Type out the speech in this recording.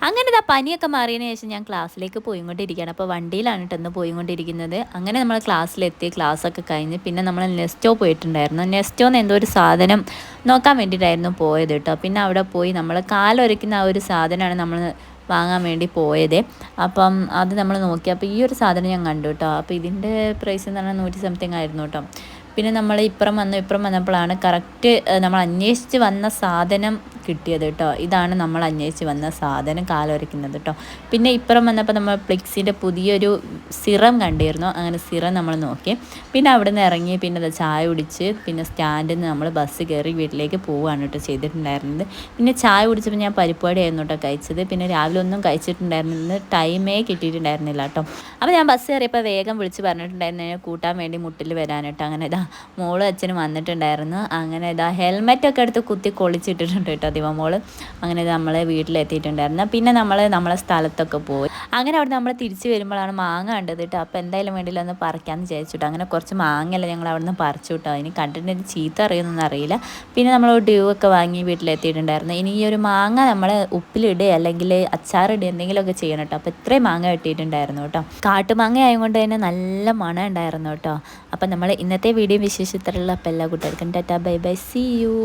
അങ്ങനെ ഇതാ പനിയൊക്കെ മാറിയതിന് ശേഷം ഞാൻ ക്ലാസ്സിലേക്ക് പോയിക്കൊണ്ടിരിക്കുകയാണ്. അപ്പോൾ വണ്ടിയിലാണ് കേട്ടോ ഇന്ന് പോയിക്കൊണ്ടിരിക്കുന്നത്. അങ്ങനെ നമ്മൾ ക്ലാസ്സിലെത്തി, ക്ലാസ്സൊക്കെ കഴിഞ്ഞ് പിന്നെ നമ്മൾ നെസ്റ്റോ പോയിട്ടുണ്ടായിരുന്നു. നെസ്റ്റോന്ന് എന്തോ ഒരു സാധനം നോക്കാൻ വേണ്ടിയിട്ടായിരുന്നു പോയത് കേട്ടോ. പിന്നെ അവിടെ പോയി നമ്മൾ കാലൊരയ്ക്കുന്ന ആ ഒരു സാധനമാണ് നമ്മൾ വാങ്ങാൻ വേണ്ടി പോയത്. അപ്പം അത് നമ്മൾ നോക്കി. അപ്പോൾ ഈ ഒരു സാധനം ഞാൻ കണ്ടു കേട്ടോ. അപ്പോൾ ഇതിൻ്റെ പ്രൈസ് എന്ന് പറഞ്ഞാൽ 100 സംതിങ് ആയിരുന്നു കേട്ടോ. പിന്നെ നമ്മൾ ഇപ്പുറം വന്നപ്പോഴാണ് കറക്റ്റ് നമ്മൾ അന്വേഷിച്ച് വന്ന സാധനം കിട്ടിയത് കേട്ടോ. ഇതാണ് നമ്മൾ അന്വേഷിച്ച് വന്ന സാധനം, കാലൊരയ്ക്കുന്നത് കേട്ടോ. പിന്നെ ഇപ്പുറം വന്നപ്പോൾ നമ്മൾ പ്ലിക്സിൻ്റെ പുതിയൊരു സിറം കണ്ടിരുന്നു. അങ്ങനെ സിറം നമ്മൾ നോക്കി. പിന്നെ അവിടെ നിന്ന് ഇറങ്ങി പിന്നെ അത് ചായ കുടിച്ച് പിന്നെ സ്റ്റാൻഡിൽ നിന്ന് നമ്മൾ ബസ് കയറി വീട്ടിലേക്ക് പോവുകയാണ് കേട്ടോ ചെയ്തിട്ടുണ്ടായിരുന്നത്. പിന്നെ ചായ കുടിച്ചപ്പോൾ ഞാൻ പരിപ്പാടിയായിരുന്നു കേട്ടോ കഴിച്ചത്. പിന്നെ രാവിലെ ഒന്നും കഴിച്ചിട്ടുണ്ടായിരുന്നില്ല, ടൈമേ കിട്ടിയിട്ടുണ്ടായിരുന്നില്ല കേട്ടോ. അപ്പോൾ ഞാൻ ബസ് കയറിയപ്പോൾ വേഗം വിളിച്ച് പറഞ്ഞിട്ടുണ്ടായിരുന്നു എന്നെ കൂട്ടാൻ വേണ്ടി മുട്ടിൽ വരാനായിട്ട്. അങ്ങനെ ഇതാ മോളും അച്ഛനും വന്നിട്ടുണ്ടായിരുന്നു. അങ്ങനെ ഇതാ ഹെൽമെറ്റൊക്കെ എടുത്ത് കുത്തി കൊളിച്ചിട്ടിട്ടുണ്ട് കേട്ടോ ദിവമോള്. അങ്ങനെ ഇത് നമ്മൾ വീട്ടിലെത്തിയിട്ടുണ്ടായിരുന്നു. പിന്നെ നമ്മളെ സ്ഥലത്തൊക്കെ പോയി. അങ്ങനെ അവിടെ നമ്മൾ തിരിച്ച് വരുമ്പോഴാണ് മാങ്ങ കണ്ടത് കേട്ടോ. അപ്പോൾ എന്തായാലും വേണ്ടിയില്ല ഒന്ന് പറിക്കാമെന്ന് വിചാരിച്ചിട്ടോ. അങ്ങനെ കുറച്ച് മാങ്ങയല്ല ഞങ്ങൾ അവിടെ നിന്ന് പറിച്ചു കേട്ടോ. ഇനി കണ്ടിട്ട് ചീത്ത അറിയുന്നൊന്നും അറിയില്ല. പിന്നെ നമ്മൾ ഡ്യൂ ഒക്കെ വാങ്ങി വീട്ടിലെത്തിയിട്ടുണ്ടായിരുന്നു. ഇനി ഈ ഒരു മാങ്ങ നമ്മൾ ഉപ്പിലിടുക അല്ലെങ്കിൽ അച്ചാറിടുക എന്തെങ്കിലുമൊക്കെ ചെയ്യണം കേട്ടോ. അപ്പോൾ ഇത്രയും മാങ്ങ കിട്ടിയിട്ടുണ്ടായിരുന്നു കേട്ടോ. കാട്ടുമാങ്ങ ആയതുകൊണ്ട് തന്നെ നല്ല മണം ഉണ്ടായിരുന്നു കേട്ടോ. അപ്പം നമ്മൾ ഇന്നത്തെ വീഡിയോ വിശേഷിച്ചിട്ടുള്ള അപ്പോൾ എല്ലാ കൂട്ടുകാർക്കും ടാറ്റാ ബൈ ബൈ, സീ യു.